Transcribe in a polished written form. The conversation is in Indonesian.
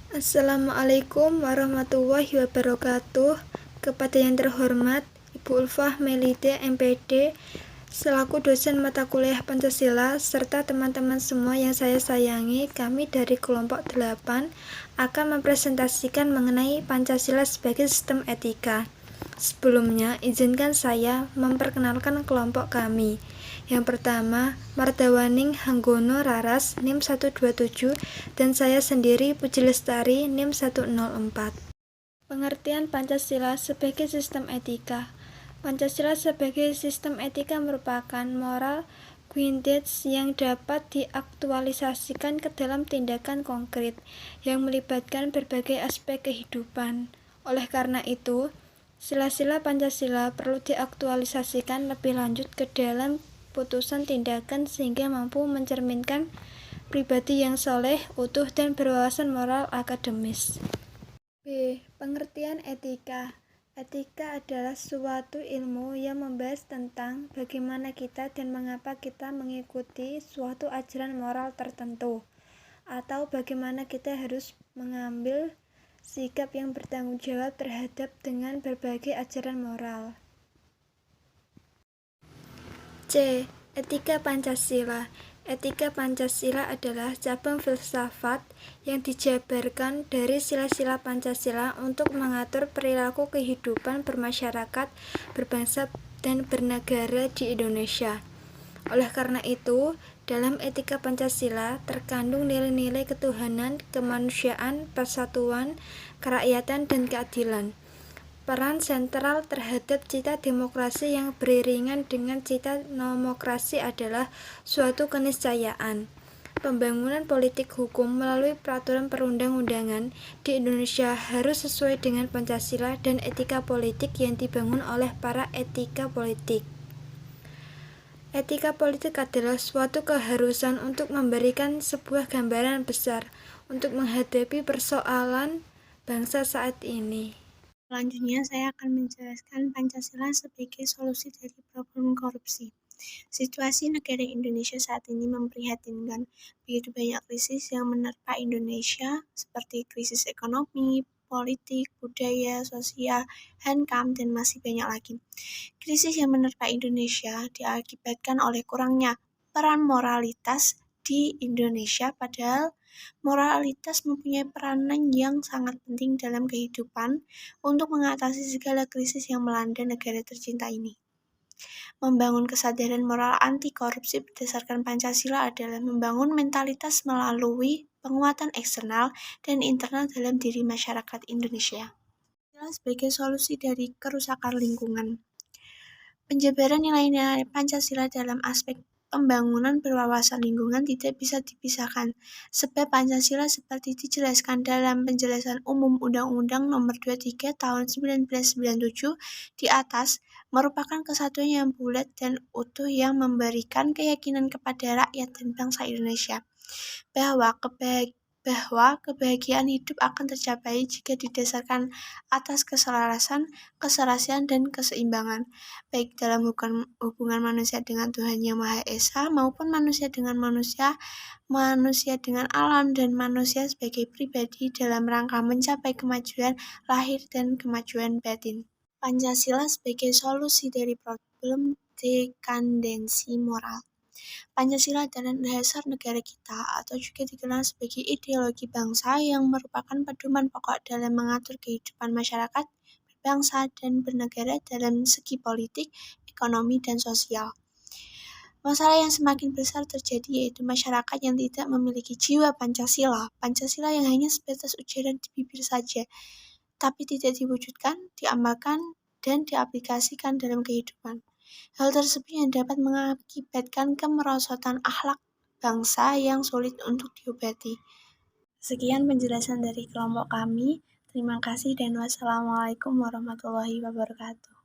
Assalamualaikum warahmatullahi wabarakatuh. Kepada yang terhormat Ibu Ulfah Melida MPD selaku dosen mata kuliah Pancasila serta teman-teman semua yang saya sayangi, kami dari kelompok 8 akan mempresentasikan mengenai Pancasila sebagai sistem etika. Sebelumnya, izinkan saya memperkenalkan kelompok kami. Yang pertama, Mardawaning Hanggono Raras NIM 127 dan saya sendiri Puji Lestari NIM 104. Pengertian Pancasila sebagai sistem etika. Pancasila sebagai sistem etika merupakan moral quintessence yang dapat diaktualisasikan ke dalam tindakan konkret yang melibatkan berbagai aspek kehidupan. Oleh karena itu, sila-sila Pancasila perlu diaktualisasikan lebih lanjut ke dalam putusan tindakan sehingga mampu mencerminkan pribadi yang soleh, utuh, dan berwawasan moral akademis. B. Pengertian etika. Etika adalah suatu ilmu yang membahas tentang bagaimana kita dan mengapa kita mengikuti suatu ajaran moral tertentu, atau bagaimana kita harus mengambil sikap yang bertanggung jawab terhadap dengan berbagai ajaran moral. C. Etika Pancasila. Etika Pancasila adalah cabang filsafat yang dijabarkan dari sila-sila Pancasila untuk mengatur perilaku kehidupan bermasyarakat, berbangsa, dan bernegara di Indonesia. Oleh karena itu, dalam etika Pancasila terkandung nilai-nilai ketuhanan, kemanusiaan, persatuan, kerakyatan, dan keadilan. Peran sentral terhadap cita demokrasi yang beriringan dengan cita nomokrasi adalah suatu keniscayaan. Pembangunan politik hukum melalui peraturan perundang-undangan di Indonesia harus sesuai dengan Pancasila dan etika politik yang dibangun oleh para etika politik. Etika politik adalah suatu keharusan untuk memberikan sebuah gambaran besar untuk menghadapi persoalan bangsa saat ini. Selanjutnya, saya akan menjelaskan Pancasila sebagai solusi dari problem korupsi. Situasi negara Indonesia saat ini memprihatinkan. Begitu banyak krisis yang menerpa Indonesia, seperti krisis ekonomi, politik, budaya, sosial, HAM, dan masih banyak lagi. Krisis yang menerpa Indonesia diakibatkan oleh kurangnya peran moralitas di Indonesia, padahal moralitas mempunyai peranan yang sangat penting dalam kehidupan untuk mengatasi segala krisis yang melanda negara tercinta ini. Membangun kesadaran moral anti korupsi berdasarkan Pancasila adalah membangun mentalitas melalui penguatan eksternal dan internal dalam diri masyarakat Indonesia. Sebagai solusi dari kerusakan lingkungan. Penjabaran nilai-nilai Pancasila dalam aspek pembangunan berwawasan lingkungan tidak bisa dipisahkan, sebab Pancasila seperti dijelaskan dalam penjelasan umum Undang-Undang Nomor 23 Tahun 1997 di atas, merupakan kesatuan yang bulat dan utuh yang memberikan keyakinan kepada rakyat dan bangsa Indonesia bahwa kebahagiaan hidup akan tercapai jika didasarkan atas keselarasan, keserasian, dan keseimbangan, baik dalam hubungan manusia dengan Tuhan Yang Maha Esa maupun manusia dengan manusia dengan alam, dan manusia sebagai pribadi dalam rangka mencapai kemajuan lahir dan kemajuan batin. Pancasila sebagai solusi dari problem dekadensi moral. Pancasila adalah dasar negara kita, atau juga dikenal sebagai ideologi bangsa yang merupakan pedoman pokok dalam mengatur kehidupan masyarakat, berbangsa, dan bernegara dalam segi politik, ekonomi, dan sosial. Masalah yang semakin besar terjadi yaitu masyarakat yang tidak memiliki jiwa Pancasila. Pancasila yang hanya sebatas ujaran di bibir saja, tapi tidak diwujudkan, diamalkan, dan diaplikasikan dalam kehidupan. Hal tersebut yang dapat mengakibatkan kemerosotan akhlak bangsa yang sulit untuk diobati. Sekian penjelasan dari kelompok kami. Terima kasih dan wassalamualaikum warahmatullahi wabarakatuh.